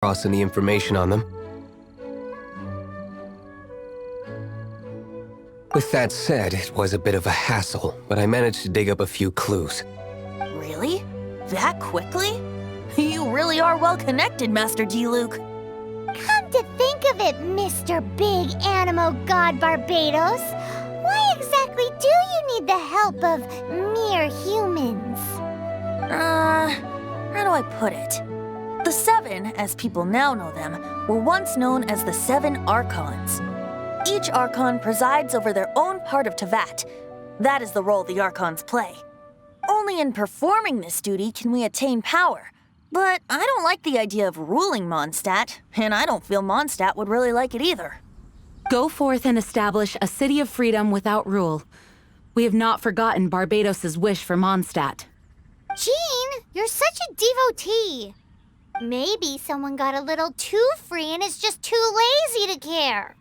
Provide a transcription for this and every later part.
crossing the information on them. With that said, it was a bit of a hassle, but I managed to dig up a few clues. Really? That quickly? You really are well connected, Master Diluc. Come to think of it, Mr. Big Animo God Barbados, why exactly do you need the help of mere humans? How do I put it? The Seven, as people now know them, were once known as the Seven Archons. Each Archon presides over their own part of Teyvat. That is the role the Archons play. Only in performing this duty can we attain power. But I don't like the idea of ruling Mondstadt, and I don't feel Mondstadt would really like it either. Go forth and establish a city of freedom without rule. We have not forgotten Barbados' wish for Mondstadt. Jean, you're such a devotee. Maybe someone got a little too free and is just too lazy to care.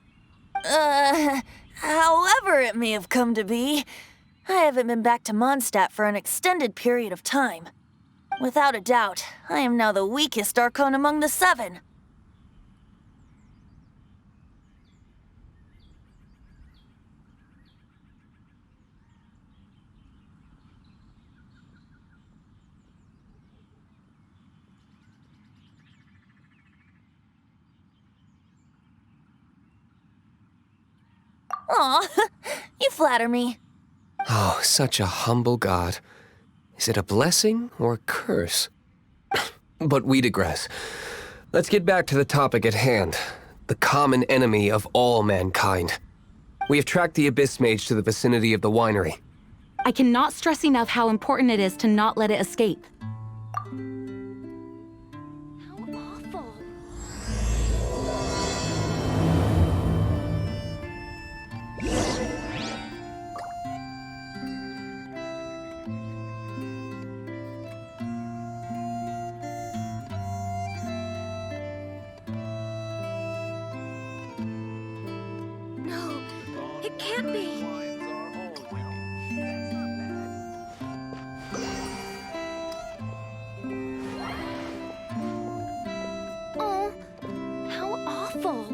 However it may have come to be, I haven't been back to Mondstadt for an extended period of time. Without a doubt, I am now the weakest Archon among the Seven. Aw, you flatter me. Oh, such a humble god. Is it a blessing or a curse? But we digress. Let's get back to the topic at hand. The common enemy of all mankind. We have tracked the Abyss Mage to the vicinity of the winery. I cannot stress enough how important it is to not let it escape. How awful. No, it can't be. Oh, how awful.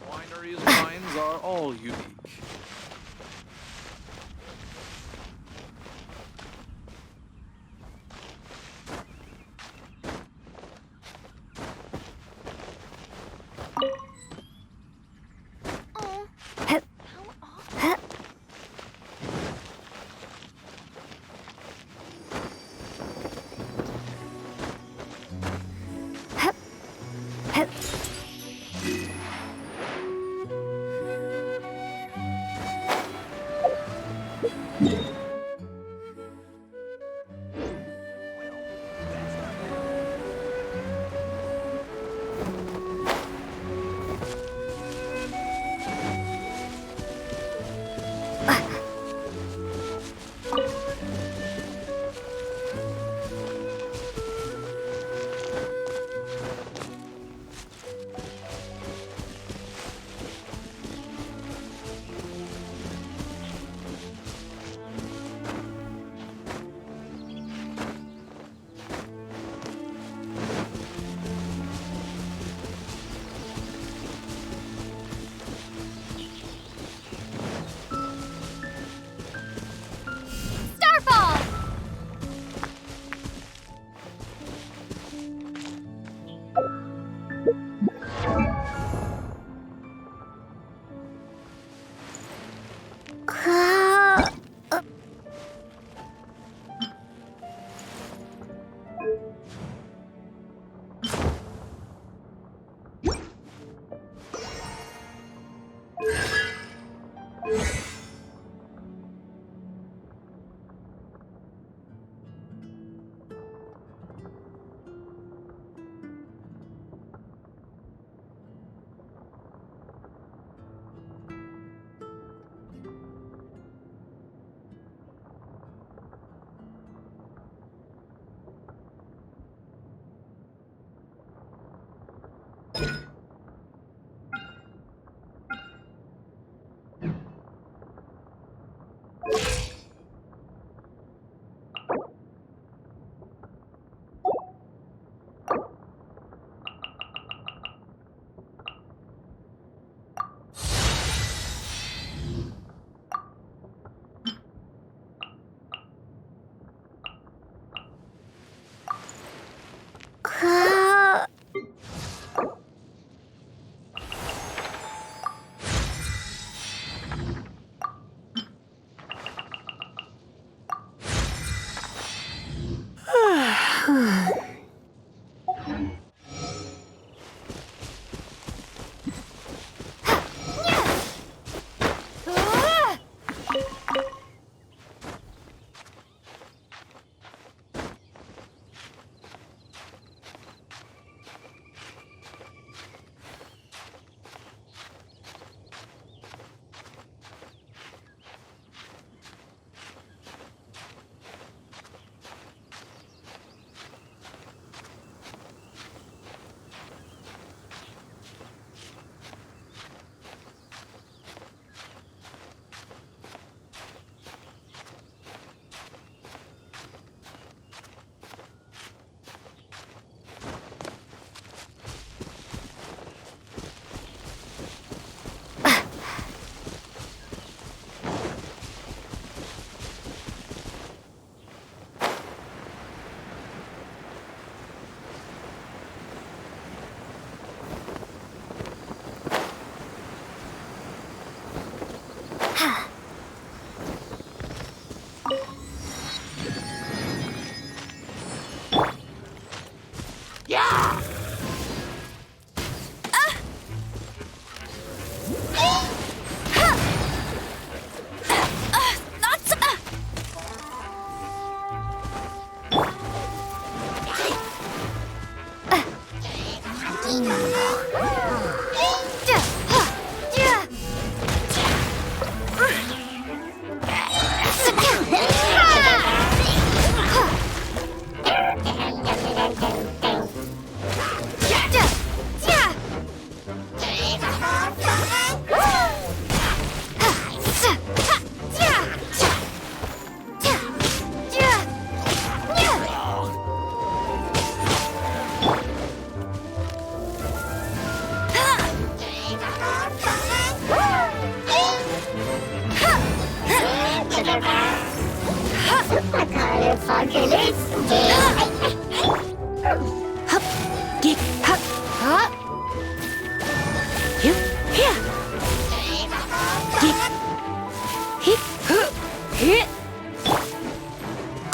Wineries' wines are all unique. Oh, how awful.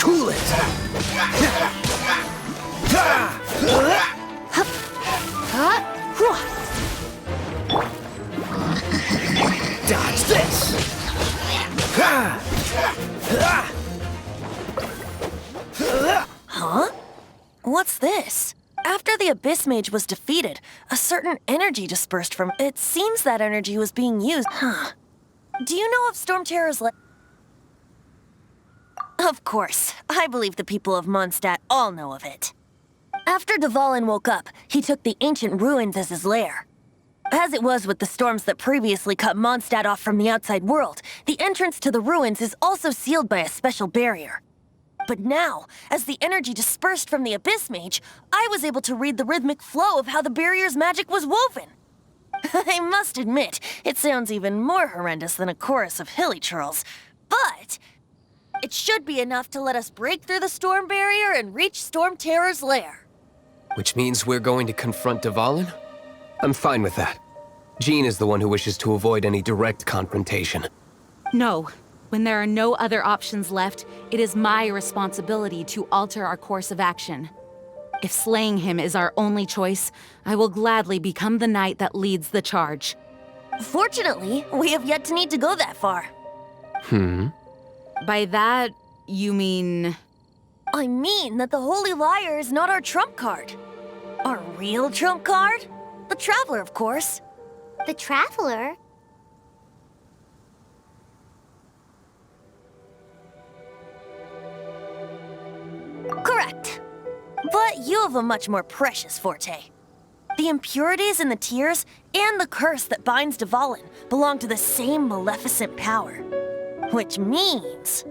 Cool it! Dodge this! Huh? What's this? After the Abyss Mage was defeated, a certain energy dispersed from... It seems that energy was being used... Huh. Do you know of Storm Terror's Of course. I believe the people of Mondstadt all know of it. After Dvalin woke up, he took the ancient ruins as his lair. As it was with the storms that previously cut Mondstadt off from the outside world, the entrance to the ruins is also sealed by a special barrier. But now, as the energy dispersed from the Abyss Mage, I was able to read the rhythmic flow of how the barrier's magic was woven. I must admit, it sounds even more horrendous than a chorus of hilly churls, but it should be enough to let us break through the storm barrier and reach Storm Terror's lair. Which means we're going to confront Dvalin? I'm fine with that. Jean is the one who wishes to avoid any direct confrontation. No. When there are no other options left, it is my responsibility to alter our course of action. If slaying him is our only choice, I will gladly become the knight that leads the charge. Fortunately, we have yet to need to go that far. By that, you mean... I mean that the Holy Liar is not our trump card. Our real trump card? The Traveler, of course. The Traveler? Correct. But you have a much more precious forte. The impurities in the tears and the curse that binds Dvalin belong to the same maleficent power. Which means...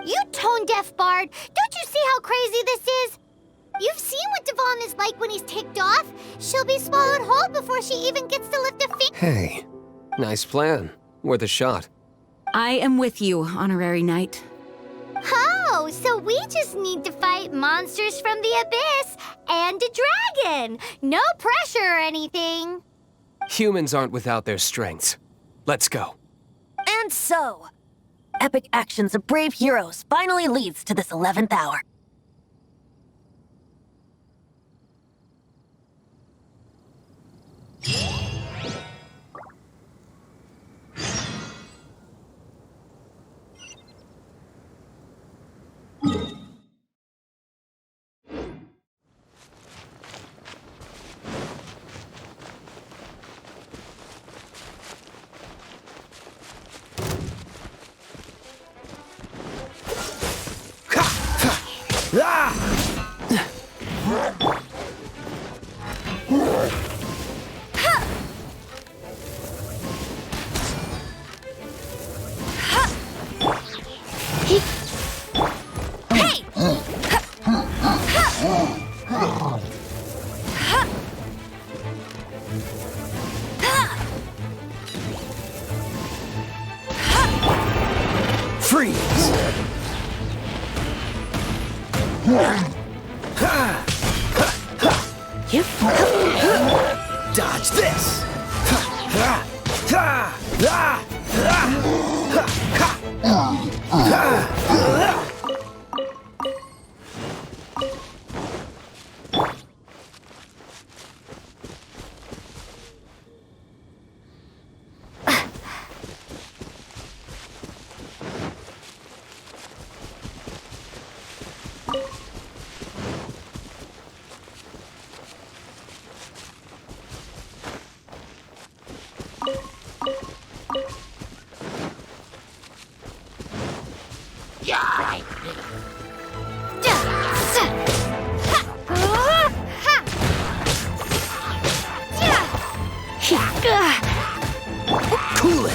You tone-deaf bard! Don't you see how crazy this is? You've seen what Dvalin is like when he's ticked off. She'll be swallowed whole before she even gets to lift a finger. Hey, nice plan. Worth a shot. I am with you, Honorary Knight. Oh, so we just need to fight monsters from the abyss and a dragon. No pressure or anything. Humans aren't without their strengths. Let's go. And so, epic actions of brave heroes finally leads to this 11th hour. Dodge this! Cool it!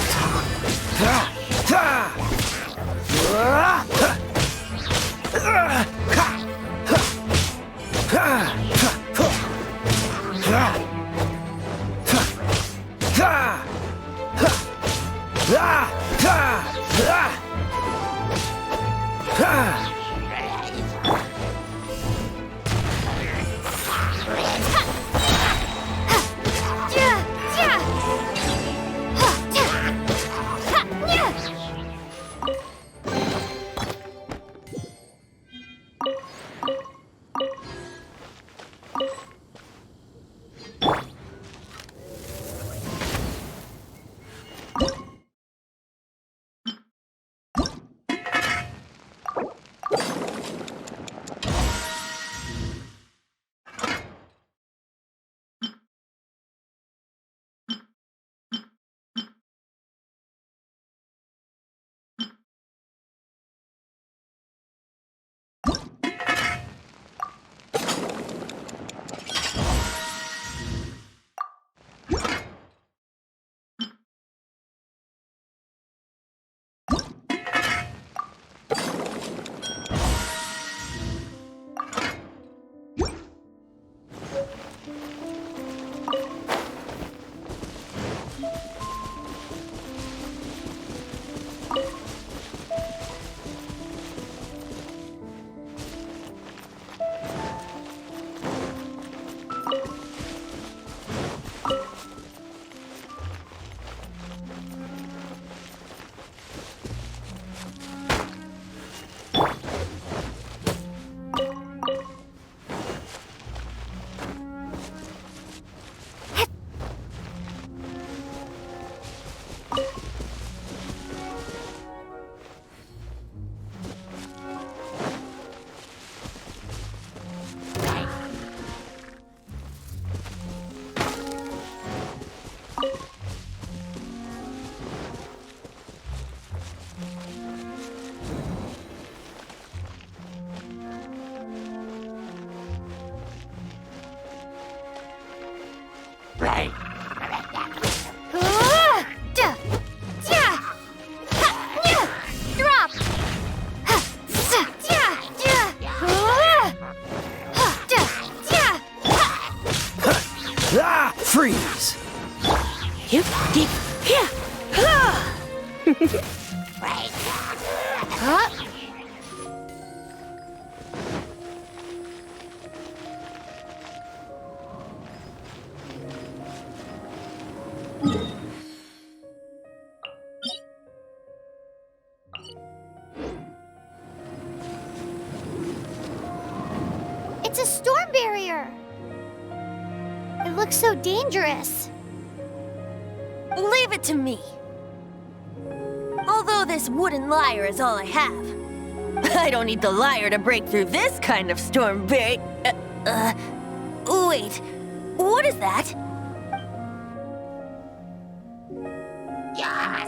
Freeze! It's a storm barrier. It looks so dangerous. Leave it to me. Although this wooden lyre is all I have, I don't need the lyre to break through this kind of storm barrier. Wait, what is that?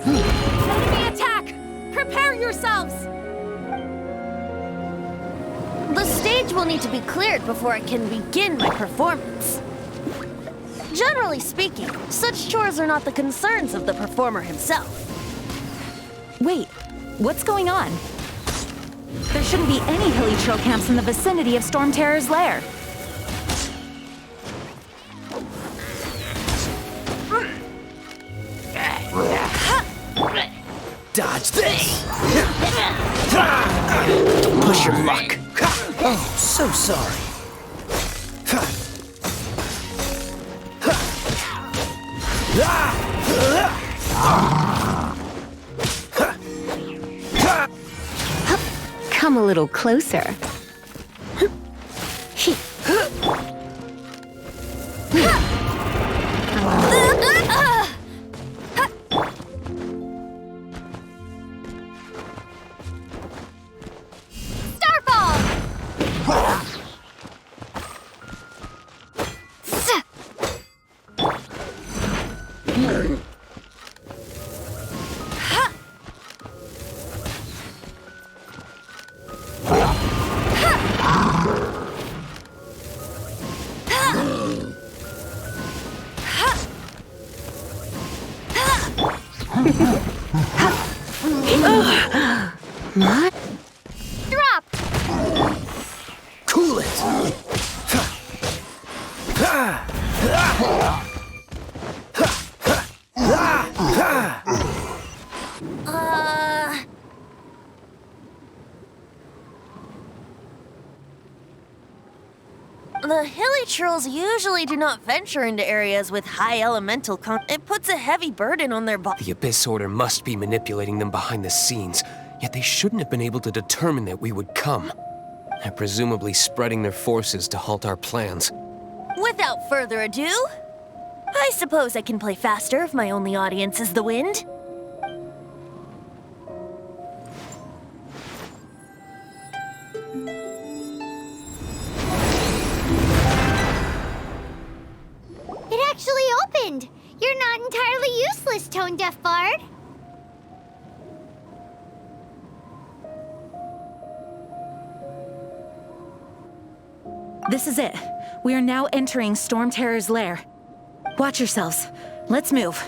Enemy attack! Prepare yourselves! The stage will need to be cleared before I can begin my performance. Generally speaking, such chores are not the concerns of the performer himself. Wait, what's going on? There shouldn't be any hilly trail camps in the vicinity of Storm Terror's lair. Dodge this! Don't push your luck. Oh, so sorry. little closer. What? Drop! Cool it! The hilly trolls usually do not venture into areas with high elemental It puts a heavy burden on their body. The Abyss Order must be manipulating them behind the scenes, yet they shouldn't have been able to determine that we would come. They're presumably spreading their forces to halt our plans. Without further ado, I suppose I can play faster if my only audience is the wind. It actually opened! You're not entirely useless, Tone-Deaf Bard. This is it. We are now entering Storm Terror's lair. Watch yourselves. Let's move.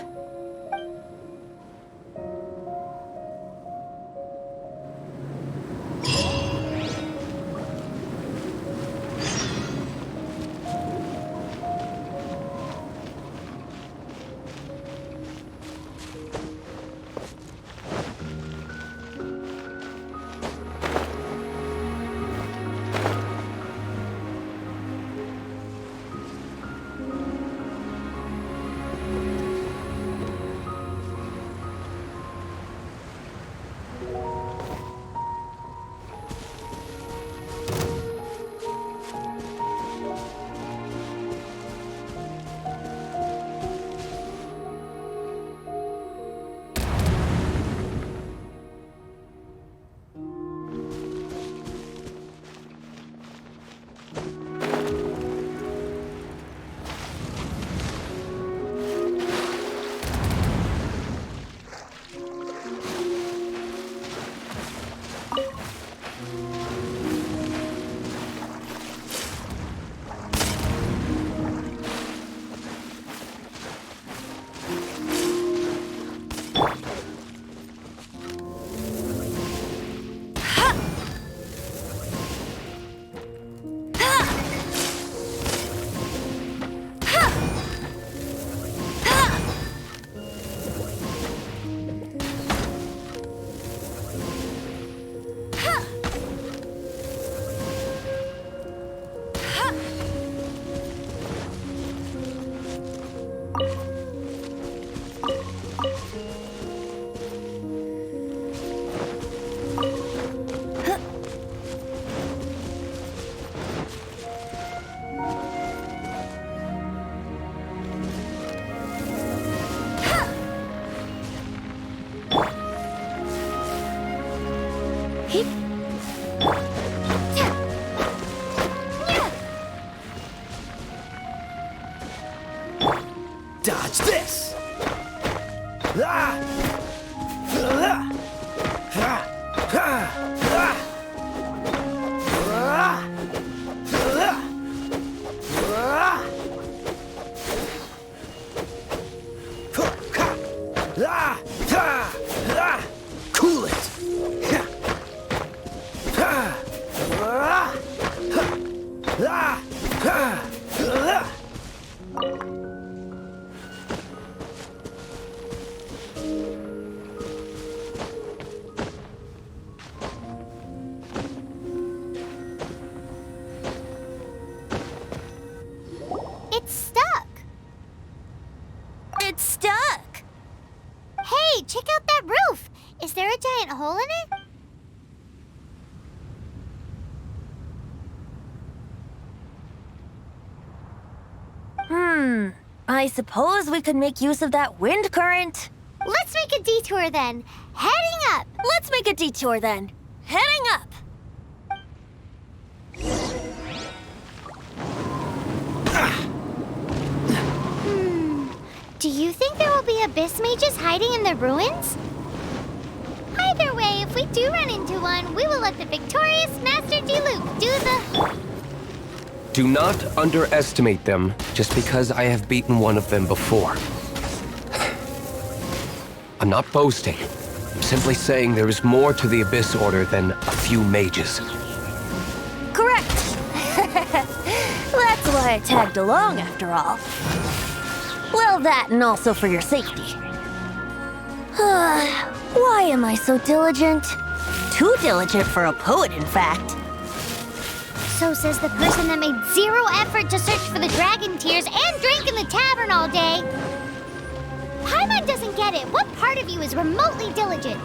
Dodge this! Cool it! It's stuck. It's stuck! Hey, check out that roof! Is there a giant hole in it? I suppose we could make use of that wind current. Let's make a detour then. Heading up. Let's make a detour then. Heading up. Do you think there will be abyss mages hiding in the ruins? Either way, if we do run into one, we will let the victorious Master D-Luke do the... Do not underestimate them just because I have beaten one of them before. I'm not boasting. I'm simply saying there is more to the Abyss Order than a few mages. Correct. That's why I tagged along after all. Well, that and also for your safety. Why am I so diligent? Too diligent for a poet, in fact. So says the person that made zero effort to search for the dragon tears and drink in the tavern all day. Paimon doesn't get it. What part of you is remotely diligent?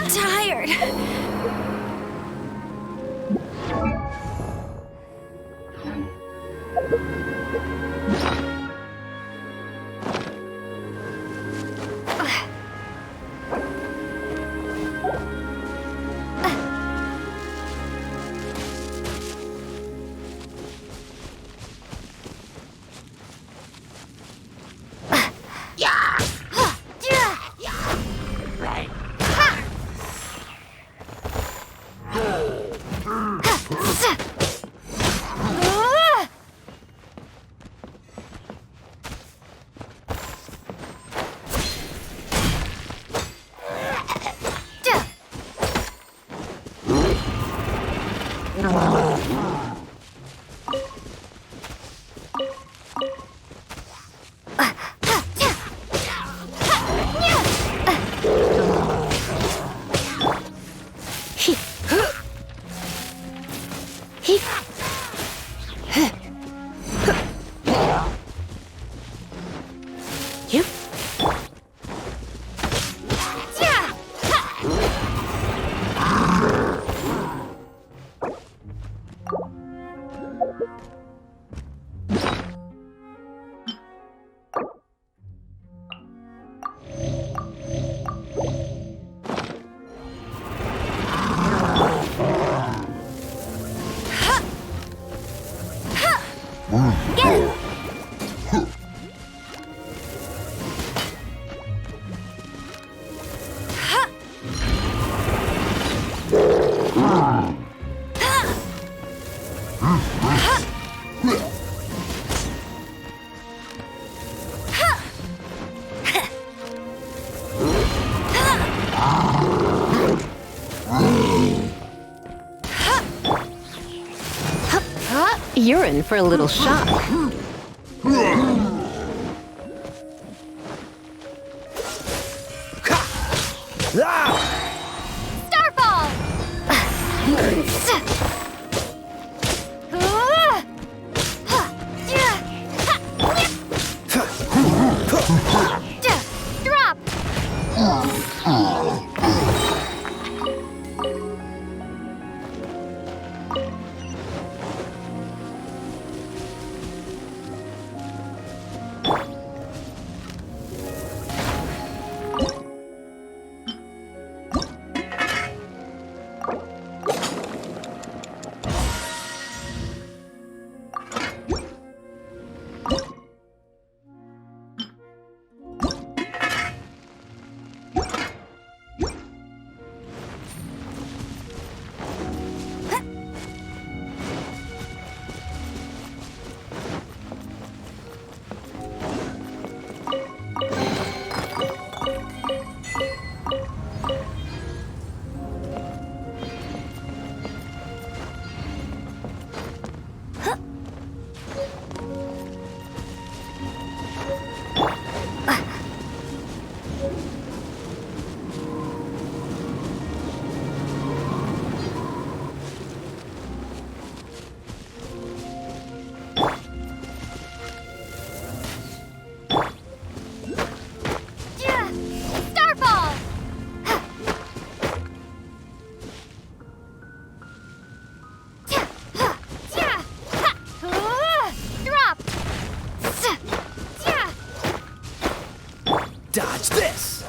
Tired. You're in for a little shock. Starfall! Drop! Starfall! Drop! Dodge this!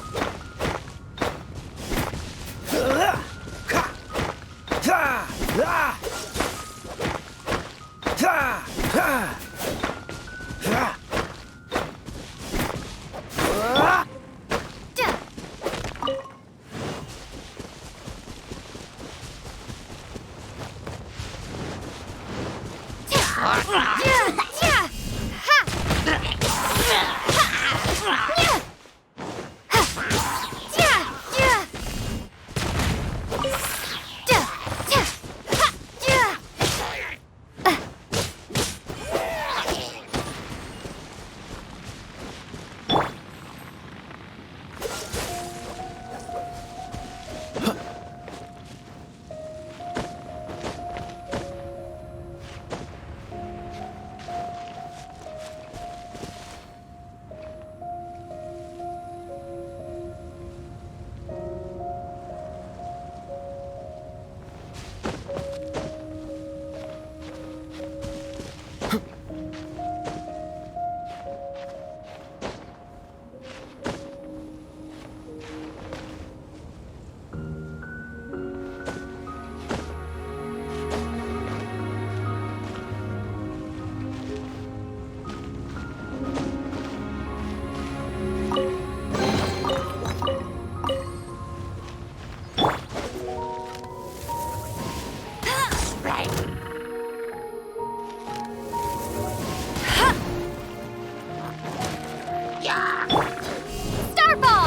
Starfall!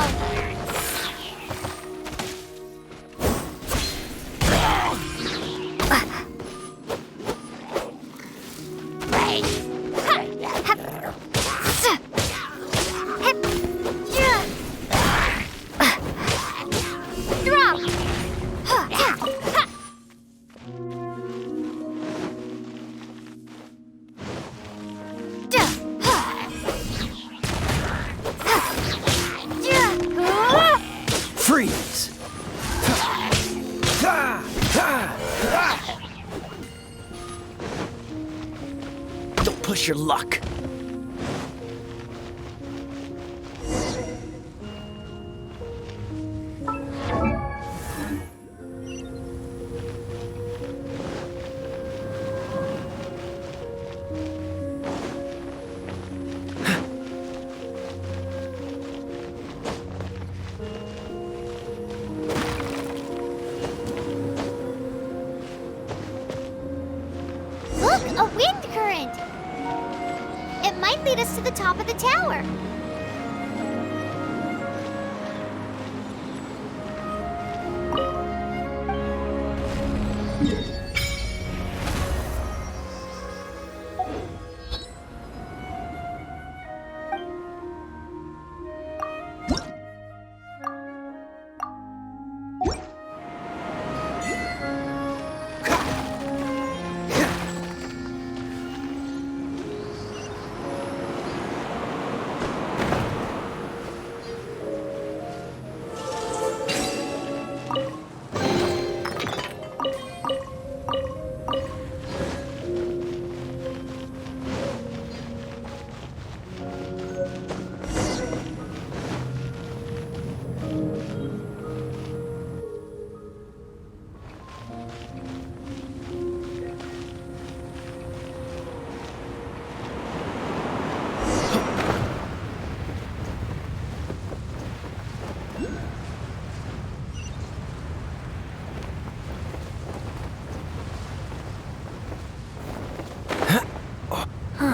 Drop! Freeze! Don't push your luck. Look, a wind current! It might lead us to the top of the tower.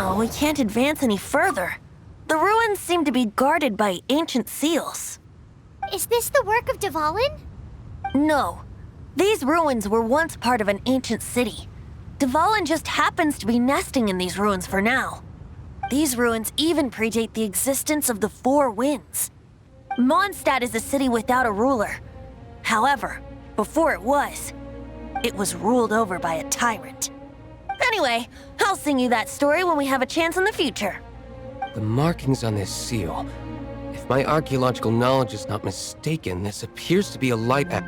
Oh, we can't advance any further. The ruins seem to be guarded by ancient seals. Is this the work of Dvalin? No. These ruins were once part of an ancient city. Dvalin just happens to be nesting in these ruins for now. These ruins even predate the existence of the Four Winds. Mondstadt is a city without a ruler. However, before it was ruled over by a tyrant. Anyway, I'll sing you that story when we have a chance in the future. The markings on this seal. If my archaeological knowledge is not mistaken, this appears to be a light act.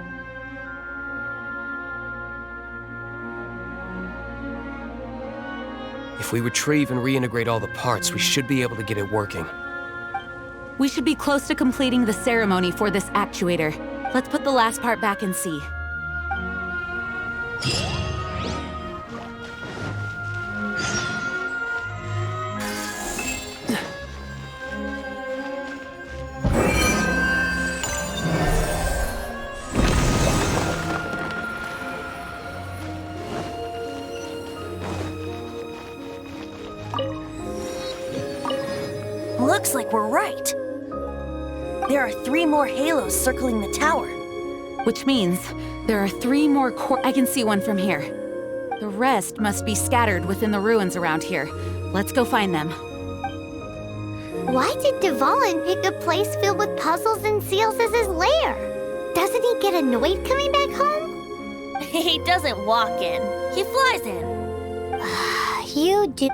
If we retrieve and reintegrate all the parts, we should be able to get it working. We should be close to completing the ceremony for this actuator. Let's put the last part back and see. Looks like we're right. There are 3 more halos circling the tower. Which means there are 3 more I can see one from here. The rest must be scattered within the ruins around here. Let's go find them. Why did Dvalin pick a place filled with puzzles and seals as his lair? Doesn't he get annoyed coming back home? He doesn't walk in. He flies in. You do.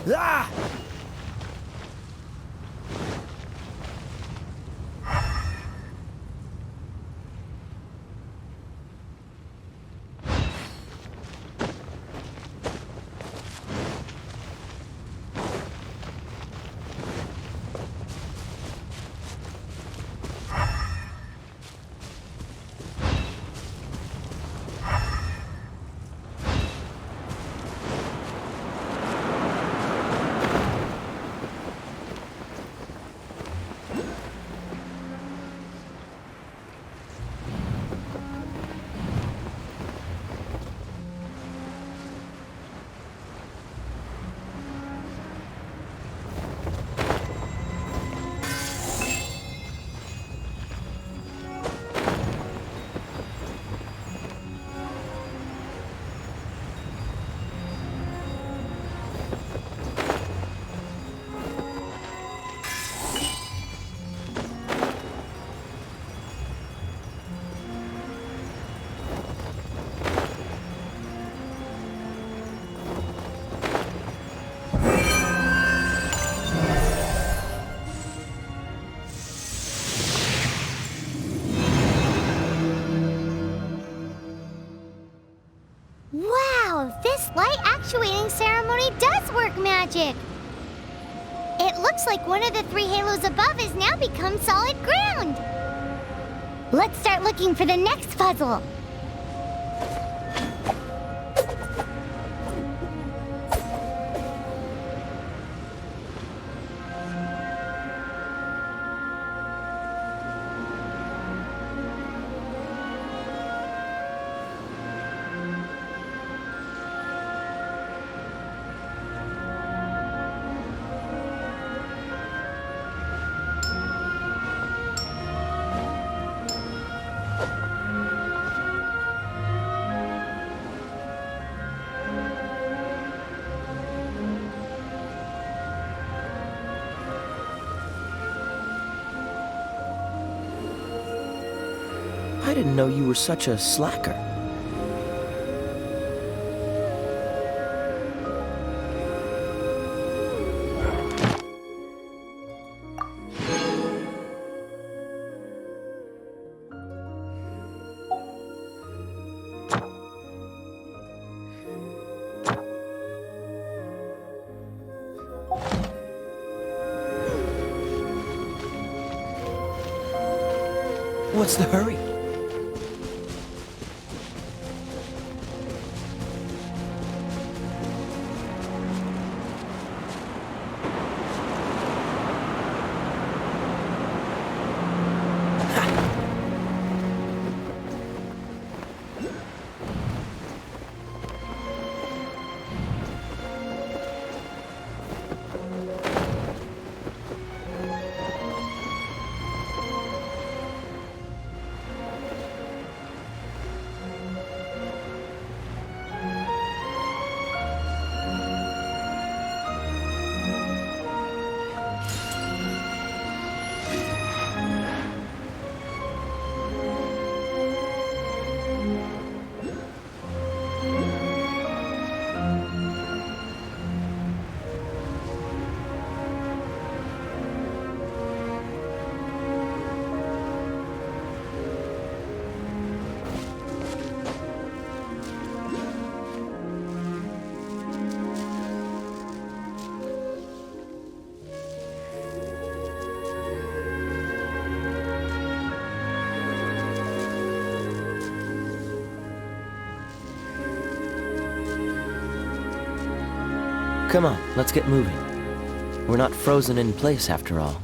Ah! This light actuating ceremony does work magic! It looks like one of the 3 halos above has now become solid ground! Let's start looking for the next puzzle! didn't know you were such a slacker. What's the hurry? Come on, let's get moving. We're not frozen in place after all.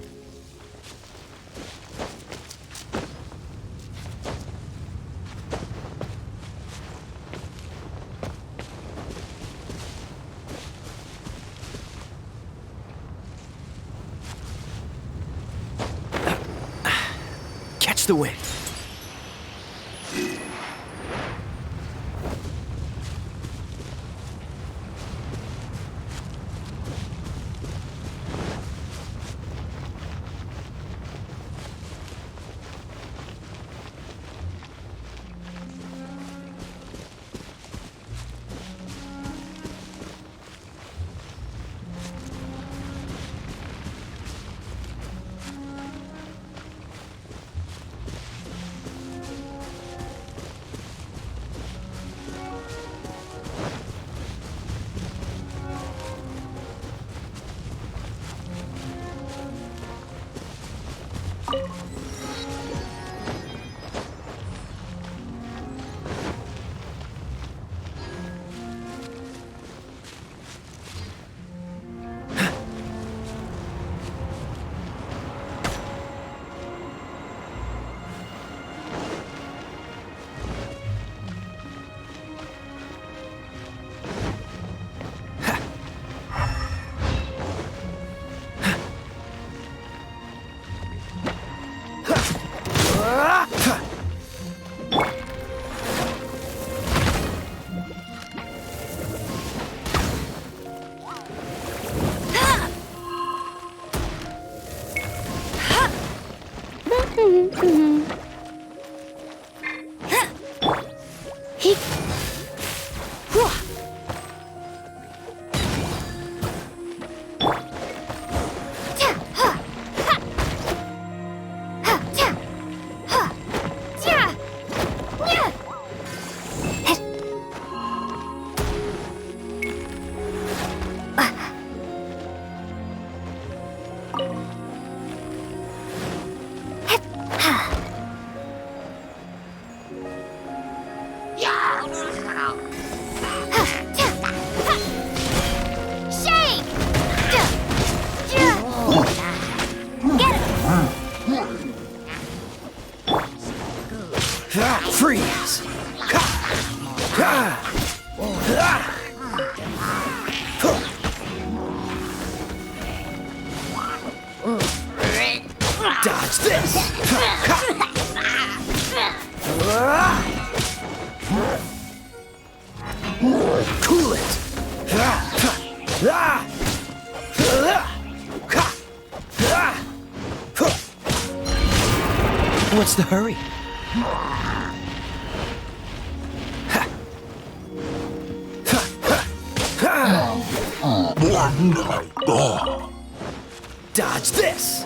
Catch the wind. Freeze! Dodge this! Cool it! What's the hurry? Dodge this!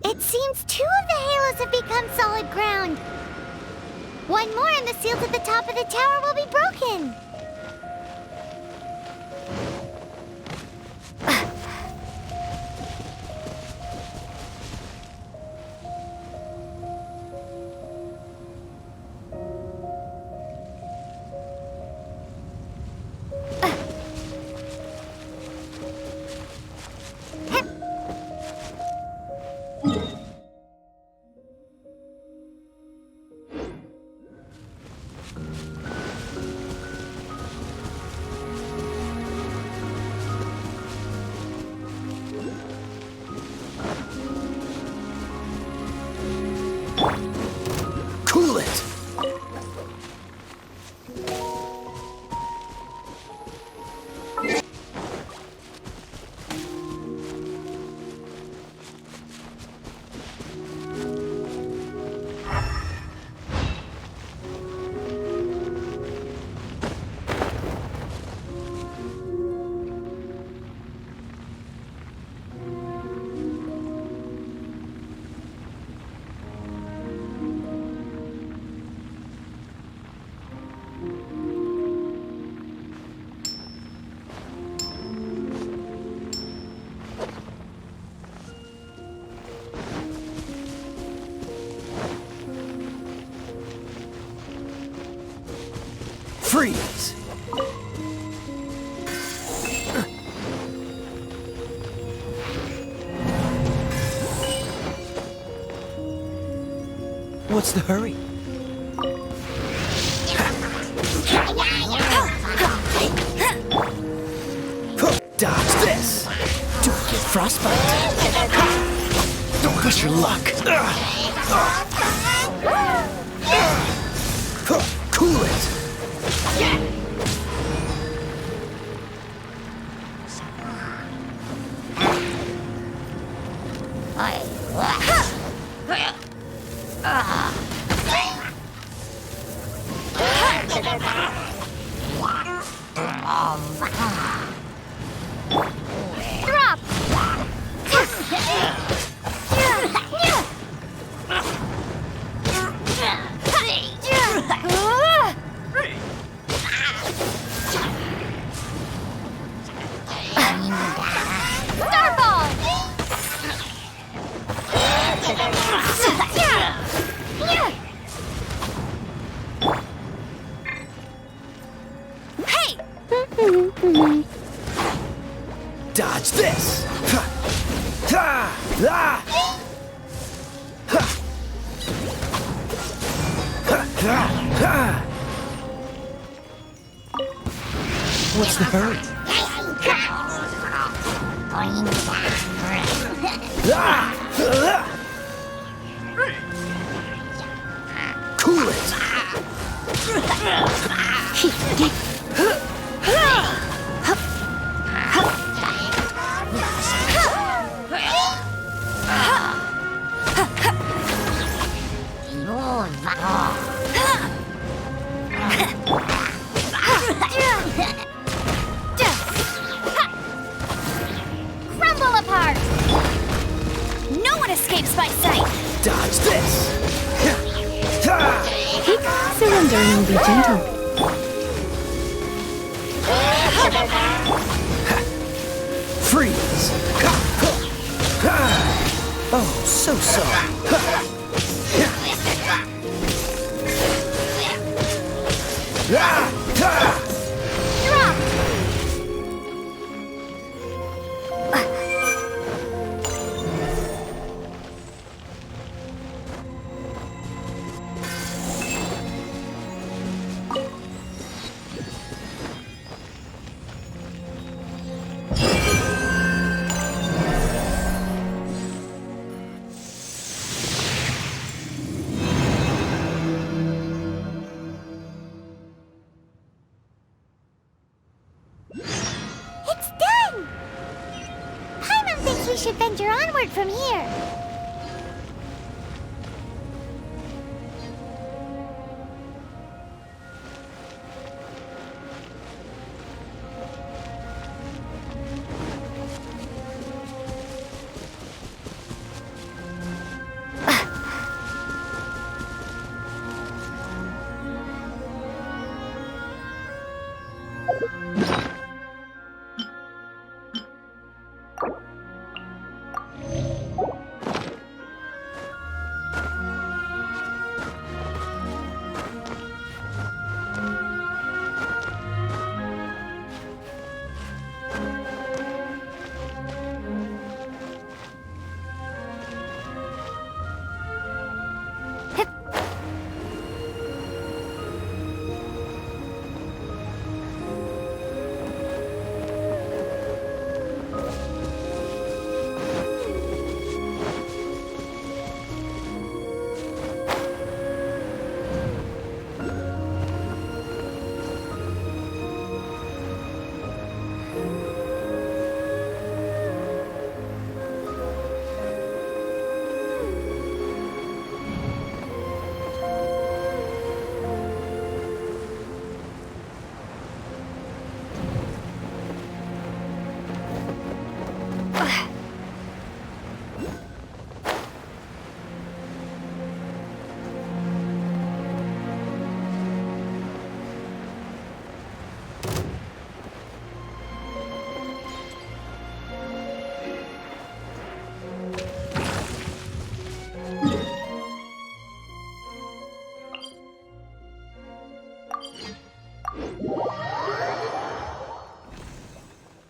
It seems 2 of the halos have become solid ground. 1 more and the seals at the top of the tower will be broken. Cool it! Freeze! What's the hurry? Dodge this! Don't get frostbite! Don't push your luck! Cool it! Drop! Ah! Ha! Ha! Ha! What's the hurry? Ah! Cool it! Crumble apart! No one escapes my sight! Dodge this! Surrender and be gentle. Freeze! Oh, so sorry. It's done! Paimon thinks we should venture onward from here.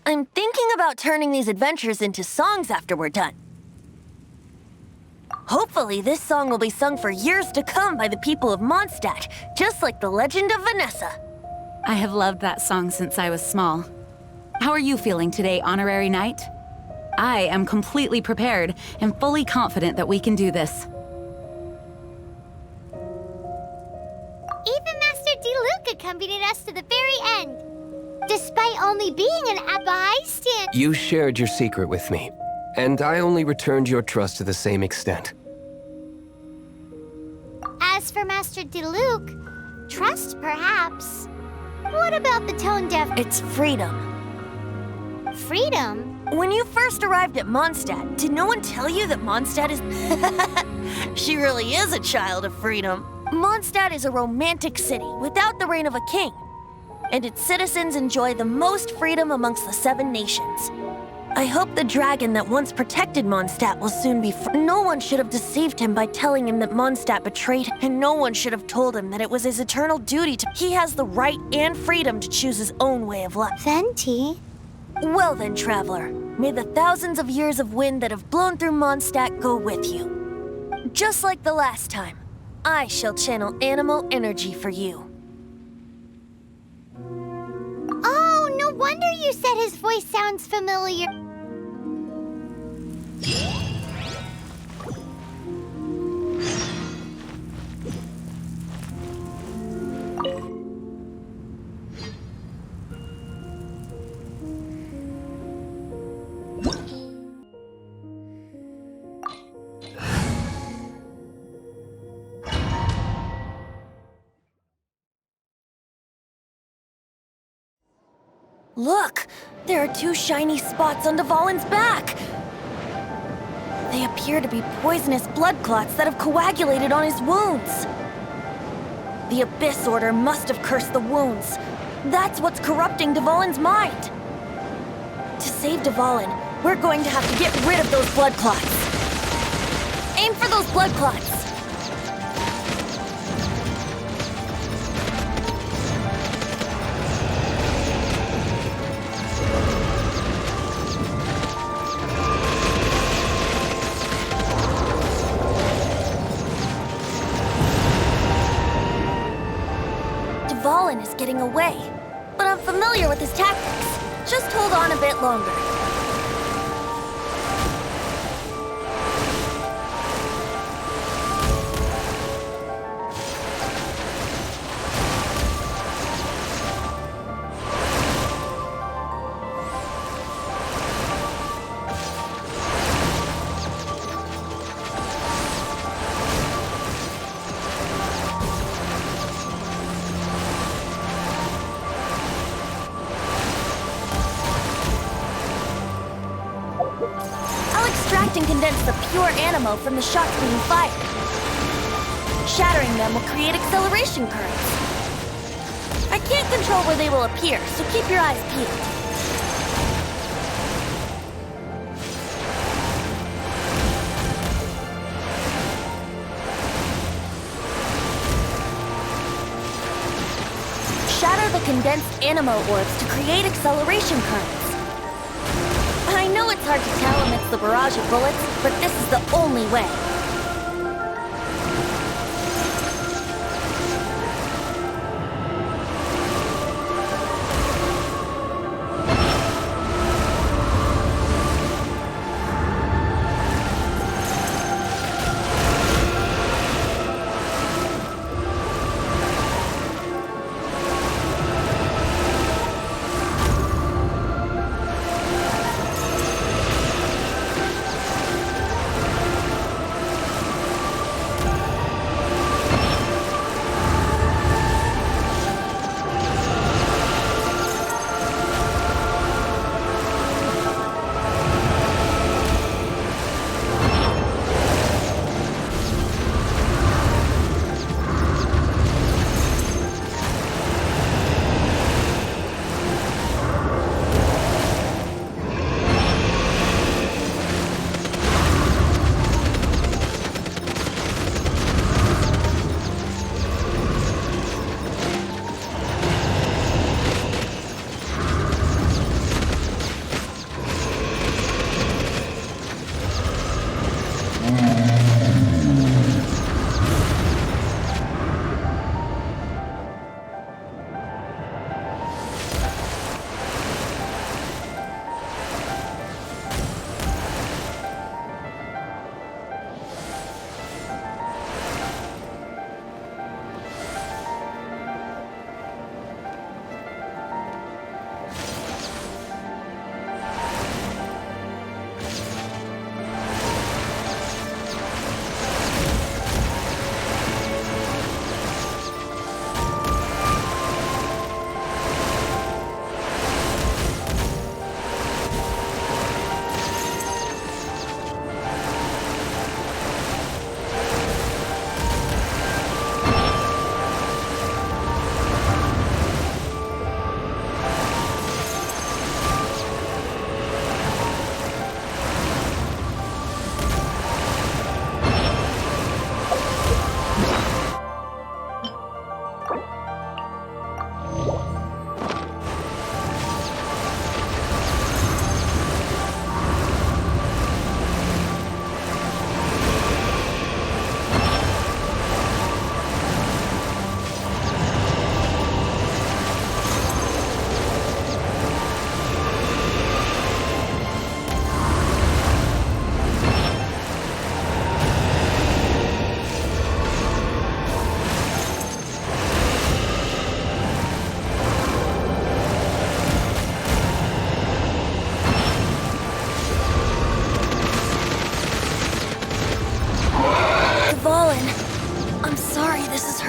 I'm thinking about turning these adventures into songs after we're done. Hopefully, this song will be sung for years to come by the people of Mondstadt, just like the legend of Vanessa. I have loved that song since I was small. How are you feeling today, Honorary Knight? I am completely prepared and fully confident that we can do this. Even Master Diluc accompanied us to the very end, despite only being an bystander. You shared your secret with me, and I only returned your trust to the same extent. As for Master Diluc, trust perhaps. What about the tone-deaf? It's freedom. Freedom? When you first arrived at Mondstadt, did no one tell you that Mondstadt is... She really is a child of freedom. Mondstadt is a romantic city without the reign of a king, and its citizens enjoy the most freedom amongst the 7 nations. I hope the dragon that once protected Mondstadt will soon be free. No one should have deceived him by telling him that Mondstadt betrayed him, and no one should have told him that it was his eternal duty to... He has the right and freedom to choose his own way of life. Venti? Well then, traveler, May the thousands of years of wind that have blown through Mondstadt go with you. Just like the last time, I shall channel animal energy for you. Oh, no wonder you said his voice sounds familiar. Look! There are 2 shiny spots on Dvalin's back! They appear to be poisonous blood clots that have coagulated on his wounds. The Abyss Order must have cursed the wounds. That's what's corrupting Dvalin's mind. To save Dvalin, we're going to have to get rid of those blood clots. Aim for those blood clots! Dvalin is getting away, but I'm familiar with his tactics. Just hold on a bit longer. Extract and condense the pure animo from the shots being fired. Shattering them will create acceleration currents. I can't control where they will appear, so keep your eyes peeled. Shatter the condensed animo orbs to create acceleration currents. I know it's hard to tell amidst the barrage of bullets, but this is the only way.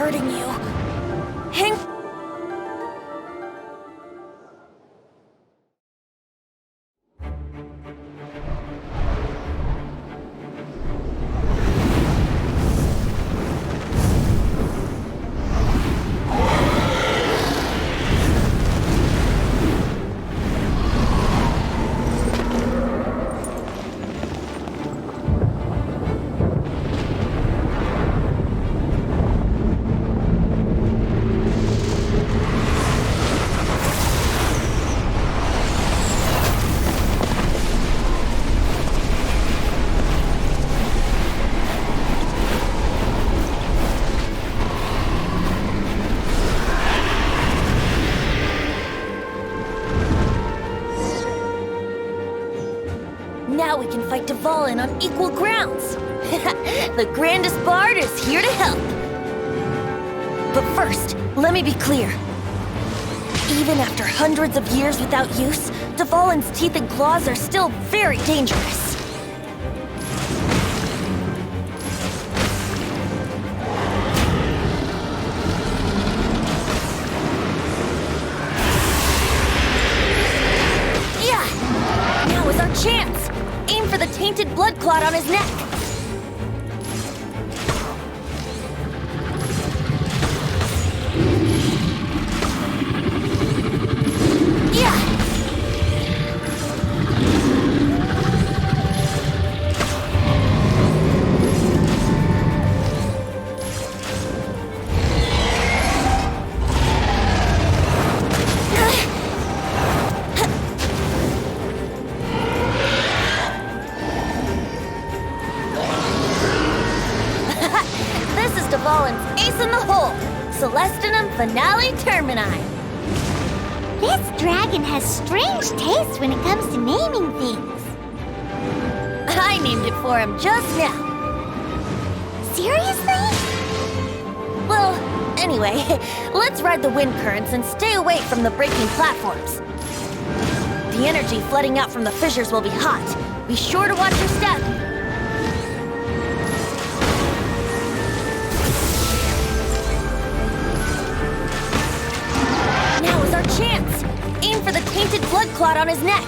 hurting you. Hang... Now we can fight Dvalin on equal grounds. The grandest bard is here to help. But first, let me be clear. Even after hundreds of years without use, Dvalin's teeth and claws are still very dangerous. Yeah! Now is our chance! Aim for the tainted blood clot on his neck. Yeah! Dvalin's ace in the hole, Celestinum Finale Termini. This dragon has strange taste when it comes to naming things. I named it for him just now. Seriously? Well, anyway, let's ride the wind currents and stay away from the breaking platforms. The energy flooding out from the fissures will be hot. Be sure to watch your step. Chance! Aim for the tainted blood clot on his neck.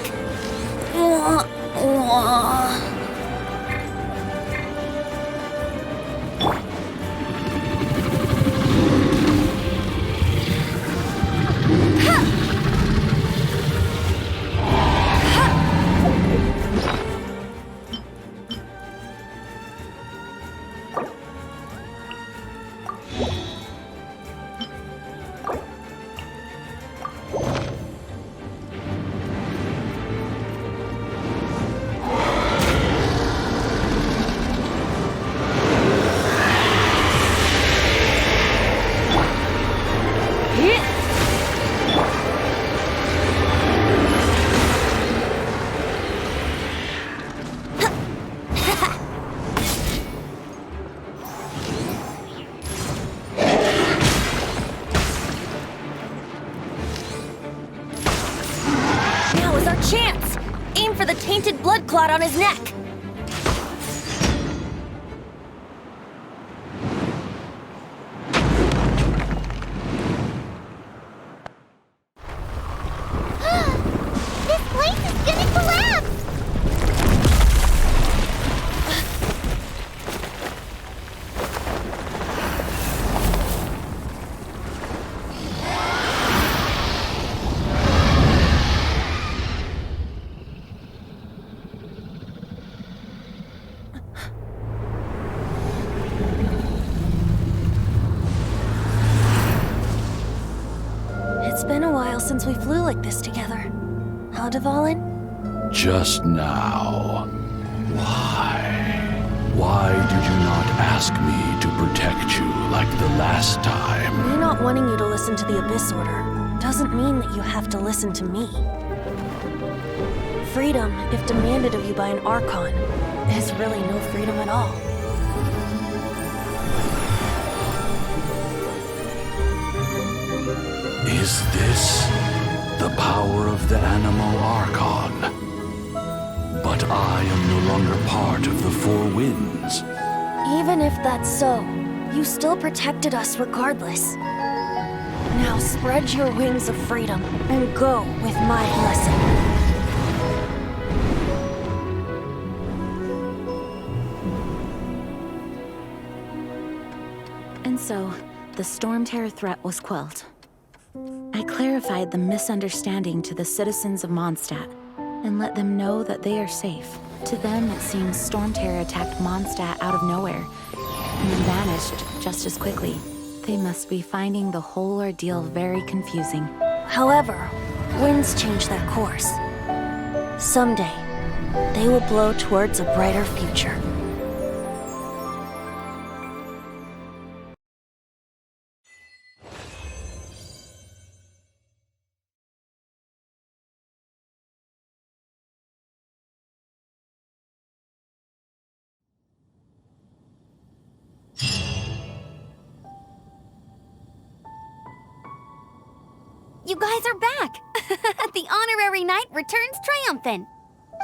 Chance! Aim for the tainted blood clot on his neck. This place is gonna collapse! It's been a while since we flew like this together. How, Dvalin? Just now. Why? Why did you not ask me to protect you like the last time? Me not wanting you to listen to the Abyss Order doesn't mean that you have to listen to me. Freedom, if demanded of you by an Archon, is really no freedom at all. Is this the power of the Animo Archon? But I am no longer part of the Four Winds. Even if that's so, you still protected us regardless. Now spread your wings of freedom and go with my blessing. And so, the storm terror threat was quelled. I clarified the misunderstanding to the citizens of Mondstadt and let them know that they are safe. To them, it seems storm terror attacked Mondstadt out of nowhere and then vanished just as quickly. They must be finding the whole ordeal very confusing. However, winds change their course. Someday, they will blow towards a brighter future. You guys are back! The honorary knight returns triumphant.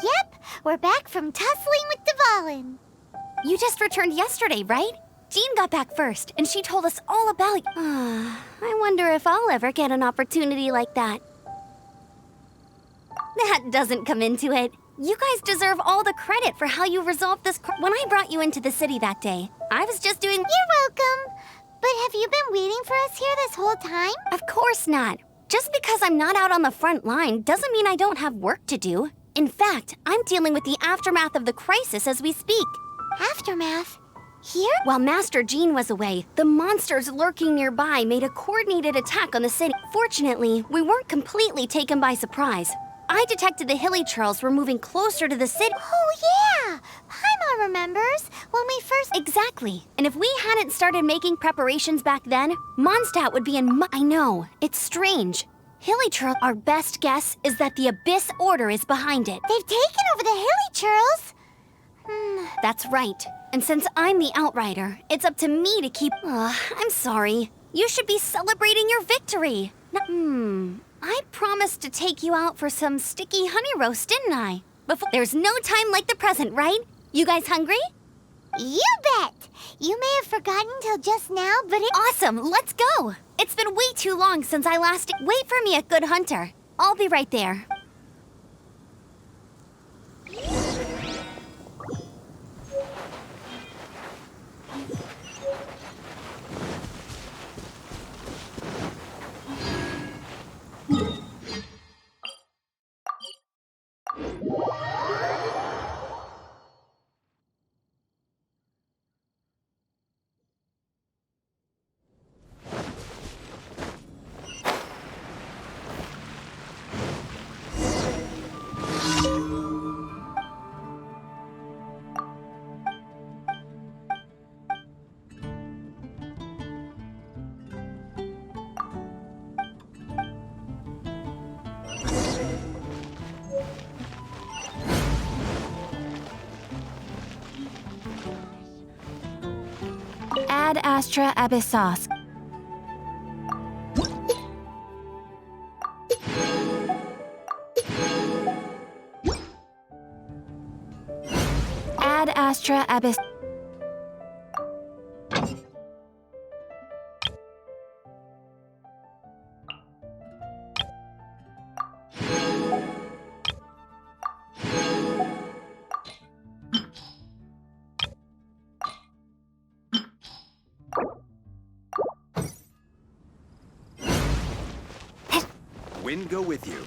Yep, we're back from tussling with Dvalin. You just returned yesterday, right? Jean got back first, and she told us all about you. I wonder if I'll ever get an opportunity like that. That doesn't come into it. You guys deserve all the credit for how you resolved this. When I brought you into the city that day, I was just doing. You're welcome. But have you been waiting for us here this whole time? Of course not. Just because I'm not out on the front line doesn't mean I don't have work to do. In fact, I'm dealing with the aftermath of the crisis as we speak. Aftermath? Here? While Master Jean was away, the monsters lurking nearby made a coordinated attack on the city. Fortunately, we weren't completely taken by surprise. I detected the Hilly Churls were moving closer to the city. Oh, yeah! Paimon remembers when we first. Exactly. And if we hadn't started making preparations back then, Mondstadt would be in. I know, it's strange. Hilly Churl, our best guess is that the Abyss Order is behind it. They've taken over the Hilly Churls? That's right. And since I'm the Outrider, it's up to me to keep. I'm sorry. You should be celebrating your victory. I promised to take you out for some sticky honey roast, didn't I? There's no time like the present, right? You guys hungry? You bet! You may have forgotten till just now, but Awesome, let's go! It's been way too long since I last. Wait for me at Good Hunter. I'll be right there. Ad Astra Abyssos. Ad Astra Abyss. Wind go with you.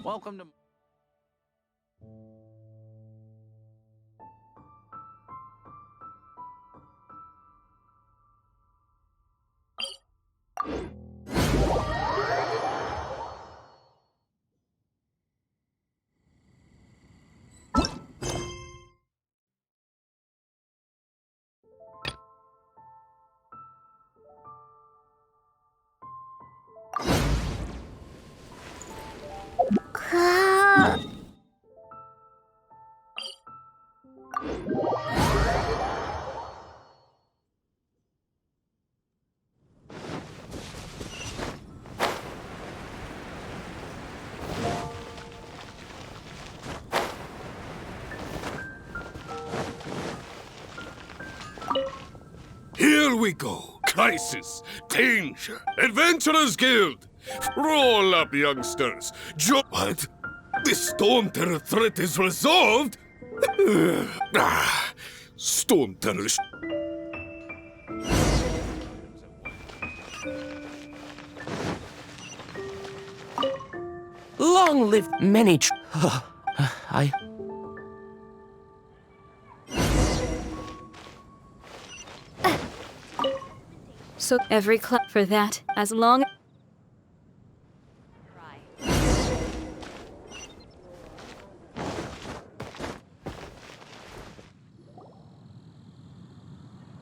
Welcome to... Here we go. Crisis, danger, Adventurers Guild. Roll up, youngsters. What? The Storm Terror threat is resolved? Storm Terror. Long live many I... So every club for that, as long...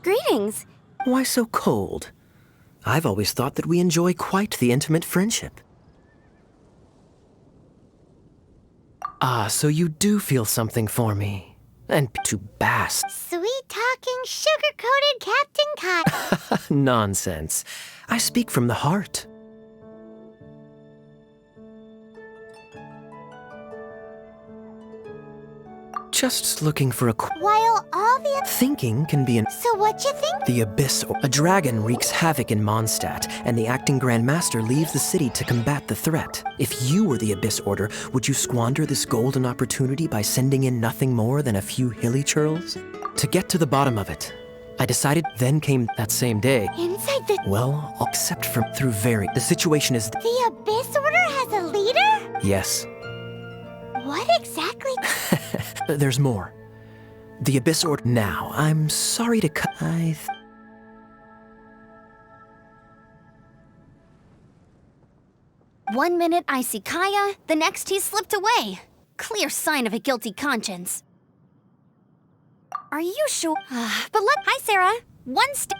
Greetings. Why so cold? I've always thought that we enjoy quite the intimate friendship. Ah, so you do feel something for me. And to bask. Sweet-talking, sugar-coated Captain Cod. Nonsense. I speak from the heart. Just looking for a While all the... Thinking can be an... So what you think? The Abyss... A dragon wreaks havoc in Mondstadt, and the acting Grand Master leaves the city to combat the threat. If you were the Abyss Order, would you squander this golden opportunity by sending in nothing more than a few hilly churls? To get to the bottom of it, I decided, then came that same day. Inside the... Well, except for through very... The situation is... The Abyss Order has a leader? Yes. What exactly? There's more. The Abyss Order... Now, I'm sorry to cut... 1 minute I see Kaya, the next he slipped away. Clear sign of a guilty conscience. Are you sure? But let... Hi, Sarah. One step...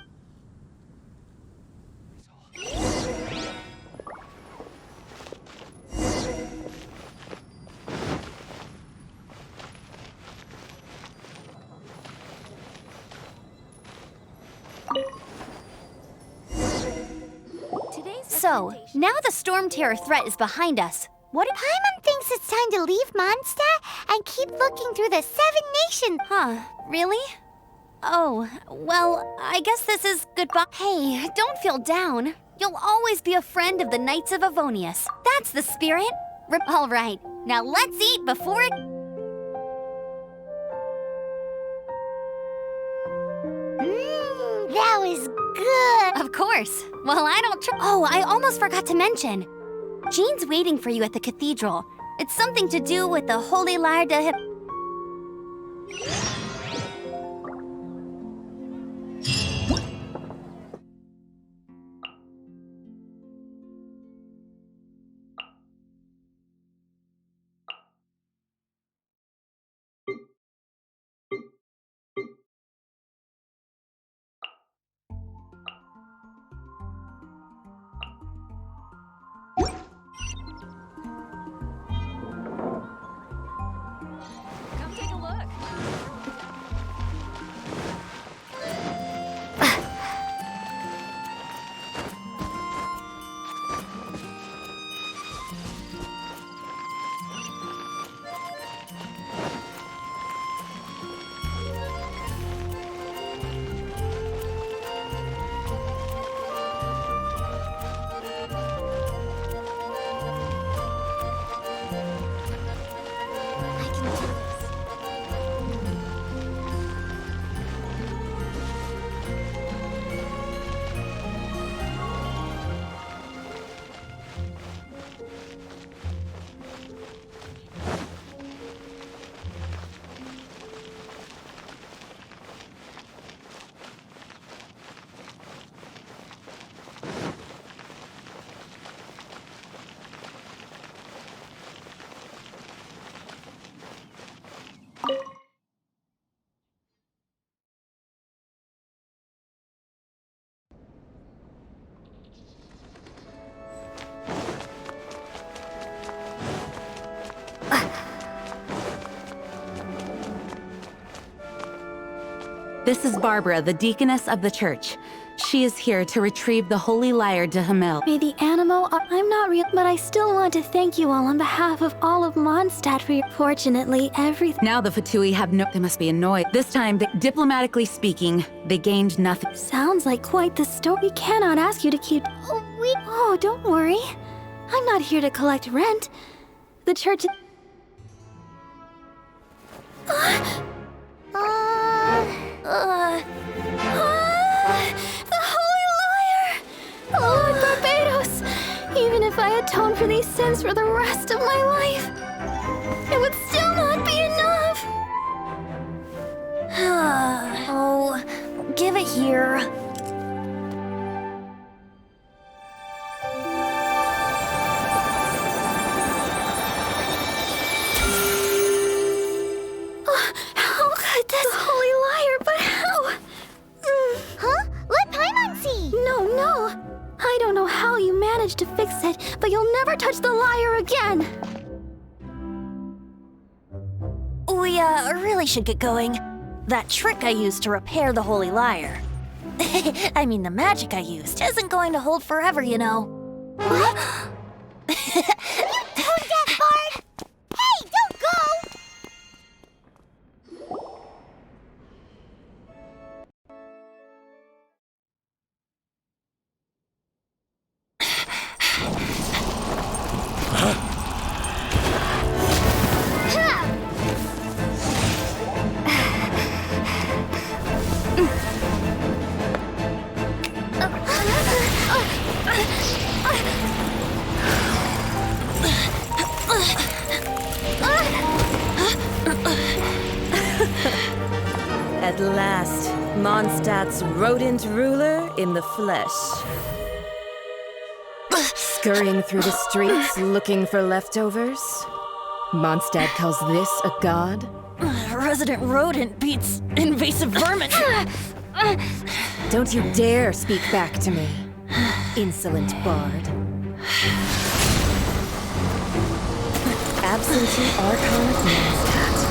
So, now the Storm Terror threat is behind us. What if Paimon thinks it's time to leave Mondstadt and keep looking through the 7 nations? Huh, really? Oh, well, I guess this is goodbye. Hey, don't feel down. You'll always be a friend of the Knights of Avonius. That's the spirit. All right, now let's eat before it... That was good. Of course. Well, I don't Oh, I almost forgot to mention. Jean's waiting for you at the cathedral. It's something to do with the Holy Lyre de... This is Barbara, the deaconess of the church. She is here to retrieve the holy lyre to Hamel. May the animal... I'm not real, but I still want to thank you all on behalf of all of Mondstadt for your... Fortunately, everything... Now the Fatui have no... They must be annoyed. This time, diplomatically speaking, they gained nothing. Sounds like quite the story. We cannot ask you to keep... Oh, don't worry. I'm not here to collect rent. The church... The Holy Lyre! Lord Barbados! Even if I atone for these sins for the rest of my life, it would still not be enough! Oh, give it here. How could this... The Holy Lyre, but how? Huh? Let Paimon see! No. I don't know how you managed to fix it, but you'll never touch the lyre again! We, really should get going. That trick I used to repair the Holy Lyre. I mean, the magic I used isn't going to hold forever, you know. What? You tone deaf, Bard! Hey, don't go! At last, Mondstadt's rodent ruler in the flesh. Scurrying through the streets looking for leftovers? Mondstadt calls this a god? Resident rodent beats invasive vermin. Don't you dare speak back to me, insolent bard. Absentee Archon of Mondstadt.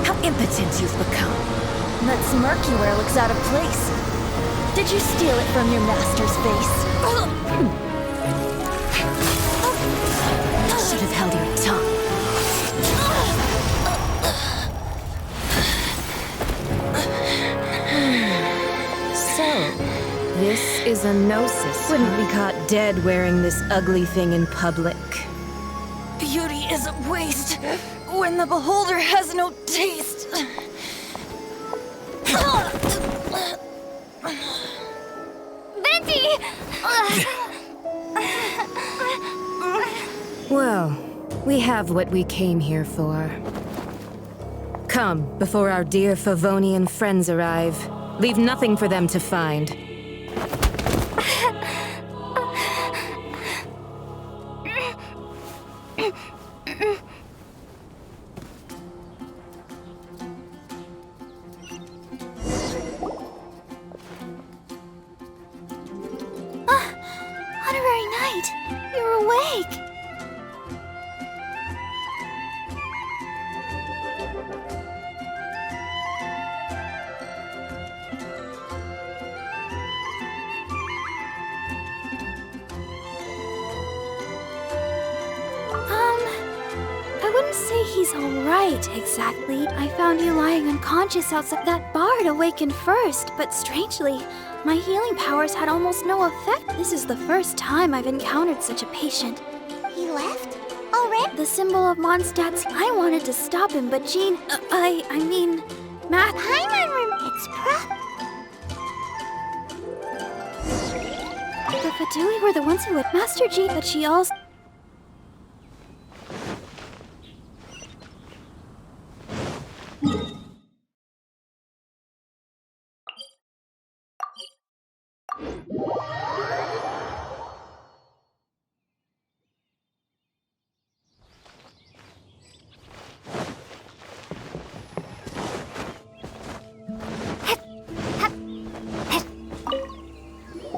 How impotent you've become. That smirk you wear looks out of place. Did you steal it from your master's face? Should have held your tongue. So, this is a gnosis. Wouldn't be caught dead wearing this ugly thing in public. Beauty is a waste when the beholder has no taste. Venti! Well, we have what we came here for. Come, before our dear Favonian friends arrive. Leave nothing for them to find. Honorary Knight, you're awake! I wouldn't say he's alright, exactly. I found you lying unconscious outside. That bard awakened first, but strangely, my healing powers had almost no effect. This is the first time I've encountered such a patient. He left? Already? The symbol of Mondstadt's... I wanted to stop him, but Jean... I mean... Matt... It's The Fatui were the ones who had Master Jean, but she also...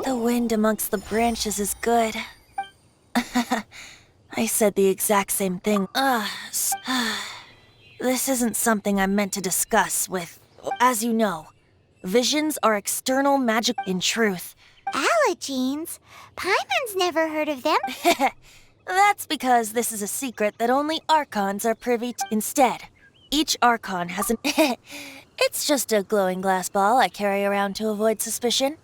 The wind amongst the branches is good. I said the exact same thing. This isn't something I'm meant to discuss with As you know, visions are external magic in truth. Allergenes? Paimon's never heard of them. That's because this is a secret that only Archons are privy to. Instead, each Archon has an... It's just a glowing glass ball I carry around to avoid suspicion.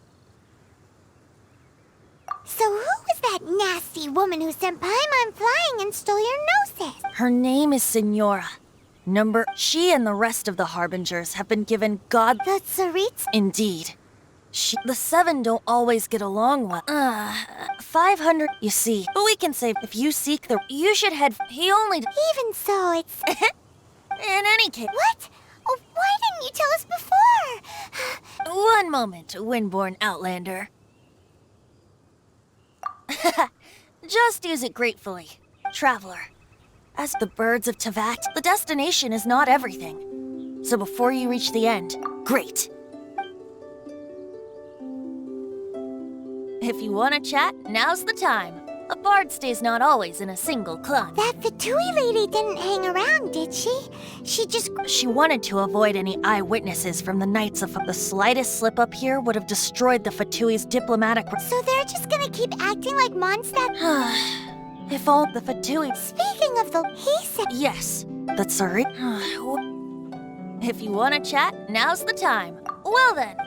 So who was that nasty woman who sent Paimon flying and stole your noses? Her name is Signora. She and the rest of the Harbingers have been given god... The Tsarit's? Indeed. The 7 don't always get along well. 500... You see, we can say if you seek the... You should head... He only... Even so, it's... In any case... What? Oh, why didn't you tell us before? One moment, Windborn Outlander. Just use it gratefully, Traveler. As the birds of Teyvat, the destination is not everything. So before you reach the end, great. If you want to chat, now's the time. A bard stays not always in a single club. That Fatui lady didn't hang around, did she? She wanted to avoid any eyewitnesses from the Knights of... The slightest slip-up here would have destroyed the Fatui's diplomatic... So they're just gonna keep acting like Mondstadt? If all the Fatui... Speaking of the... He said... Yes, that's sorry. If you want to chat, now's the time. Well then.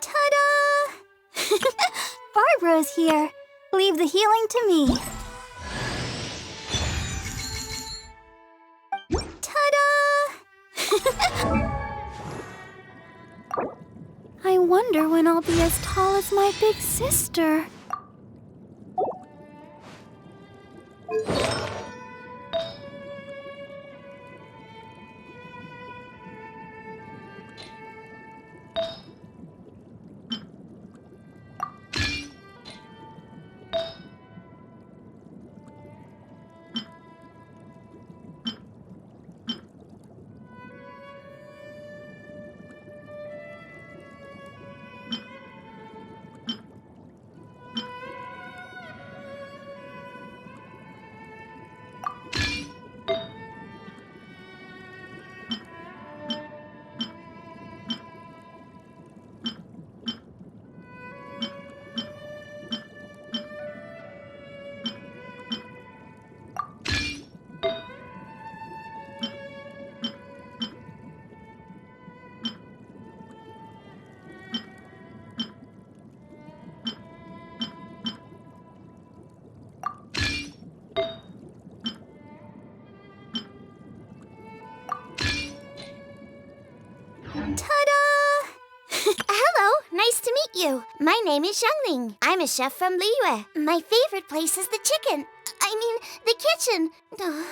Ta-da! Barbara's here. Leave the healing to me. Ta-da! I wonder when I'll be as tall as my big sister. Ta-da! Hello, nice to meet you. My name is Xiangling. I'm a chef from Liyue. My favorite place is the chicken. I mean, the kitchen. Ta-da!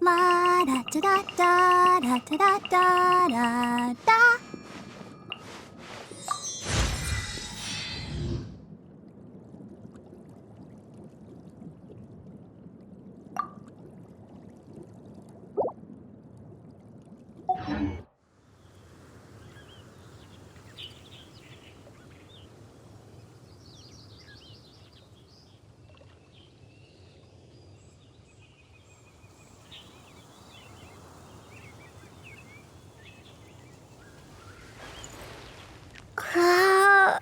La da da da da da da da da da. Hup.